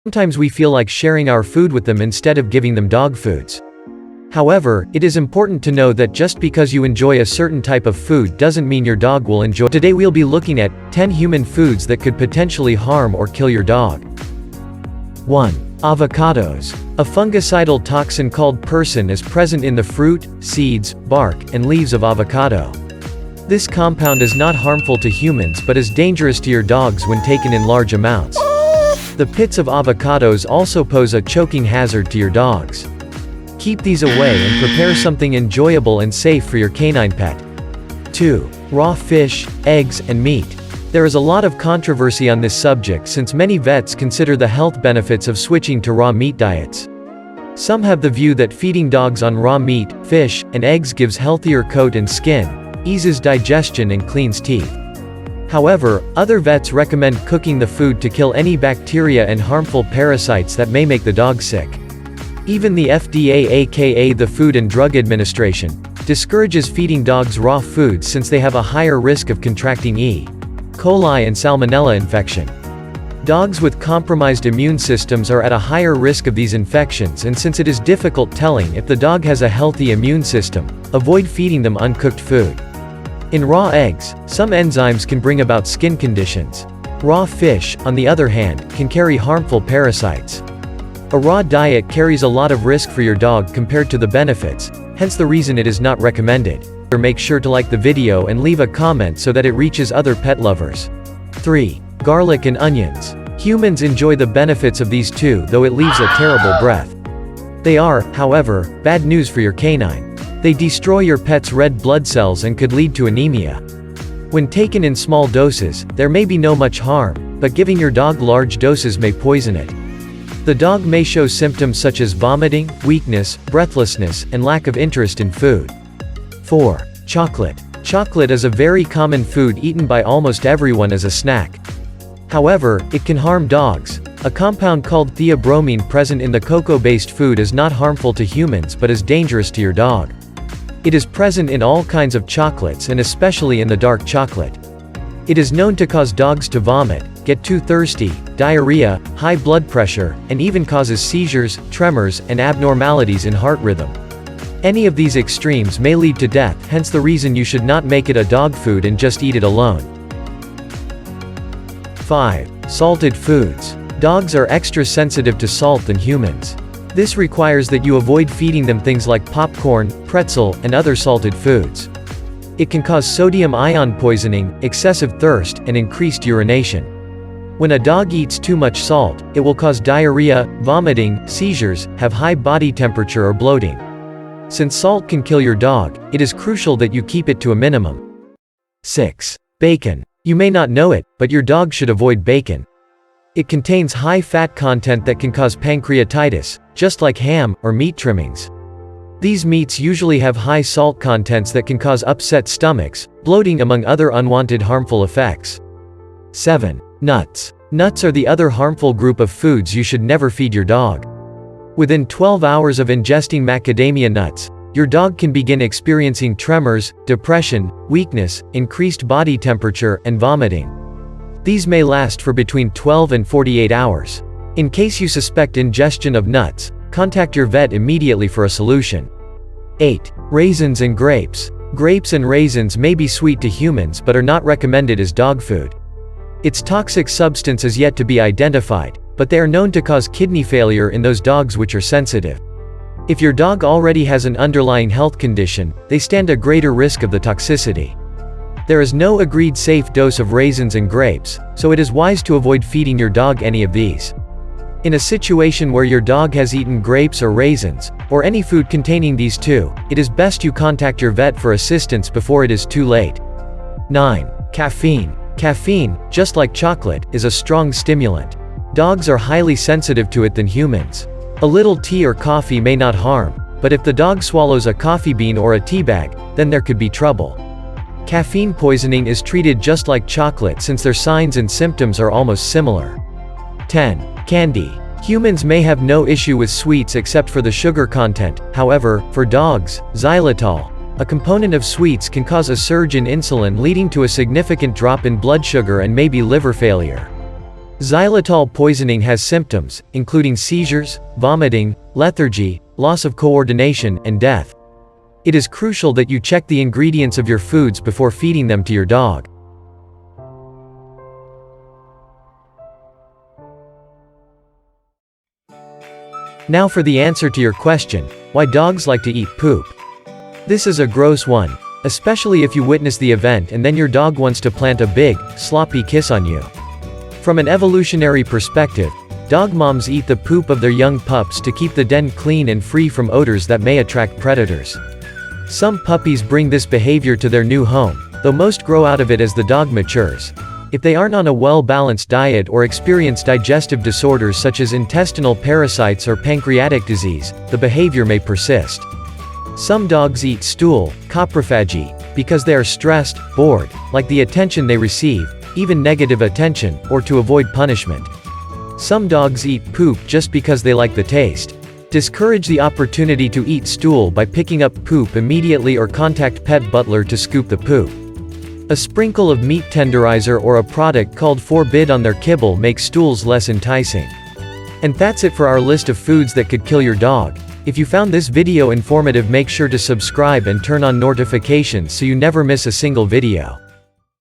Sometimes we feel like sharing our food with them instead of giving them dog foods. However, it is important to know that just because you enjoy a certain type of food doesn't mean your dog will enjoy. Today we'll be looking at 10 human foods that could potentially harm or kill your dog. 1. Avocados. A fungicidal toxin called persin is present in the fruit, seeds, bark, and leaves of avocado. This compound is not harmful to humans but is dangerous to your dogs when taken in large amounts. The pits of avocados also pose a choking hazard to your dogs. Keep these away and prepare something enjoyable and safe for your canine pet. 2. Raw fish, eggs, and meat. There is a lot of controversy on this subject since many vets consider the health benefits of switching to raw meat diets. Some have the view that feeding dogs on raw meat, fish, and eggs gives healthier coat and skin, eases digestion and cleans teeth. However, other vets recommend cooking the food to kill any bacteria and harmful parasites that may make the dog sick. Even the FDA, aka the Food and Drug Administration, discourages feeding dogs raw foods since they have a higher risk of contracting E. coli and salmonella infection. Dogs with compromised immune systems are at a higher risk of these infections, and since it is difficult telling if the dog has a healthy immune system, avoid feeding them uncooked food. In raw eggs, some enzymes can bring about skin conditions. Raw fish, on the other hand, can carry harmful parasites. A raw diet carries a lot of risk for your dog compared to the benefits, hence the reason it is not recommended. Make sure to like the video and leave a comment so that it reaches other pet lovers. 3. Garlic and onions. Humans enjoy the benefits of these too, though it leaves a terrible breath. They are, however, bad news for your canine. They destroy your pet's red blood cells and could lead to anemia. When taken in small doses, there may be no much harm, but giving your dog large doses may poison it. The dog may show symptoms such as vomiting, weakness, breathlessness, and lack of interest in food. 4. Chocolate. Chocolate is a very common food eaten by almost everyone as a snack. However, it can harm dogs. A compound called theobromine present in the cocoa-based food is not harmful to humans but is dangerous to your dog. It is present in all kinds of chocolates and especially in the dark chocolate. It is known to cause dogs to vomit, get too thirsty, diarrhea, high blood pressure, and even causes seizures, tremors, and abnormalities in heart rhythm. Any of these extremes may lead to death, hence the reason you should not make it a dog food and just eat it alone. 5. Salted foods. Dogs are extra sensitive to salt than humans. This requires that you avoid feeding them things like popcorn, pretzel, and other salted foods. It can cause sodium ion poisoning, excessive thirst, and increased urination. When a dog eats too much salt, it will cause diarrhea, vomiting, seizures, have high body temperature or bloating. Since salt can kill your dog, it is crucial that you keep it to a minimum. 6. Bacon. You may not know it, but your dog should avoid bacon. It contains high fat content that can cause pancreatitis, just like ham or meat trimmings. These meats usually have high salt contents that can cause upset stomachs, bloating, among other unwanted harmful effects. 7. Nuts. Nuts are the other harmful group of foods you should never feed your dog. Within 12 hours of ingesting macadamia nuts, your dog can begin experiencing tremors, depression, weakness, increased body temperature, and vomiting. These may last for between 12 and 48 hours. In case you suspect ingestion of nuts, contact your vet immediately for a solution. 8. Raisins and grapes. Grapes and raisins may be sweet to humans but are not recommended as dog food. Its toxic substance is yet to be identified, but they are known to cause kidney failure in those dogs which are sensitive. If your dog already has an underlying health condition, they stand a greater risk of the toxicity. There is no agreed safe dose of raisins and grapes, so it is wise to avoid feeding your dog any of these. In a situation where your dog has eaten grapes or raisins, or any food containing these two, it is best you contact your vet for assistance before it is too late. 9. Caffeine. Caffeine, just like chocolate, is a strong stimulant. Dogs are highly sensitive to it than humans. A little tea or coffee may not harm, but if the dog swallows a coffee bean or a tea bag, then there could be trouble. Caffeine poisoning is treated just like chocolate since their signs and symptoms are almost similar. 10. Candy. Humans may have no issue with sweets except for the sugar content, however, for dogs, xylitol, a component of sweets, can cause a surge in insulin leading to a significant drop in blood sugar and maybe liver failure. Xylitol poisoning has symptoms, including seizures, vomiting, lethargy, loss of coordination, and death. It is crucial that you check the ingredients of your foods before feeding them to your dog. Now for the answer to your question, why dogs like to eat poop. This is a gross one, especially if you witness the event and then your dog wants to plant a big, sloppy kiss on you. From an evolutionary perspective, dog moms eat the poop of their young pups to keep the den clean and free from odors that may attract predators. Some puppies bring this behavior to their new home, though most grow out of it as the dog matures. If they aren't on a well-balanced diet or experience digestive disorders such as intestinal parasites or pancreatic disease, the behavior may persist. Some dogs eat stool, coprophagy, because they are stressed, bored, like the attention they receive, even negative attention, or to avoid punishment. Some dogs eat poop just because they like the taste. Discourage the opportunity to eat stool by picking up poop immediately or contact pet butler to scoop the poop. A sprinkle of meat tenderizer or a product called Forbid on their kibble makes stools less enticing. And that's it for our list of foods that could kill your dog. If you found this video informative, make sure to subscribe and turn on notifications so you never miss a single video.